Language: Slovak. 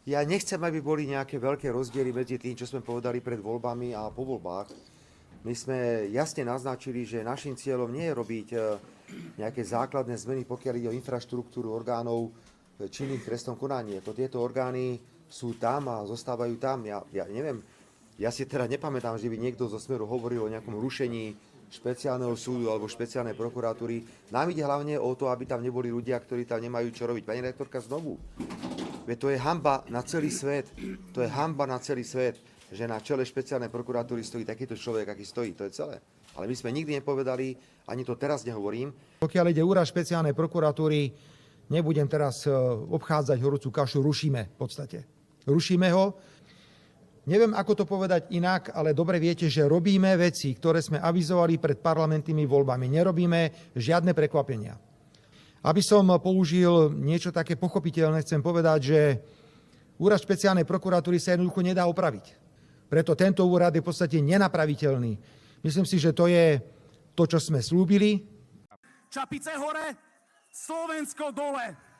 Ja nechcem, aby boli nejaké veľké rozdiely medzi tým, čo sme povedali pred voľbami a po voľbách. My sme jasne naznačili, že našim cieľom nie je robiť nejaké základné zmeny, pokiaľ ide o infraštruktúru orgánov činných v trestnom konaní. Tieto orgány sú tam a zostávajú tam. Ja neviem, ja si teda nepamätám, že by niekto zo Smeru hovoril o nejakom rušení špeciálneho súdu alebo špeciálnej prokuratúry. Nám ide hlavne o to, aby tam neboli ľudia, ktorí tam nemajú čo robiť. Pani rektorka, znovu. Veď to je hanba na celý svet. To je hanba na celý svet, že na čele špeciálnej prokuratúry stojí takýto človek, aký stojí. To je celé. Ale my sme nikdy nepovedali, ani to teraz nehovorím. Pokiaľ ide úrad špeciálnej prokuratúry, nebudem teraz obchádzať horúcu kašu, rušíme v podstate. Rušíme ho. Neviem, ako to povedať inak, ale dobre viete, že robíme veci, ktoré sme avizovali pred parlamentnými voľbami. Nerobíme žiadne prekvapenia. Aby som použil niečo také pochopiteľné, chcem povedať, že úrad špeciálnej prokuratúry sa jednoducho nedá opraviť. Preto tento úrad je v podstate nenapraviteľný. Myslím si, že to je to, čo sme slúbili. Čapice hore, Slovensko dole.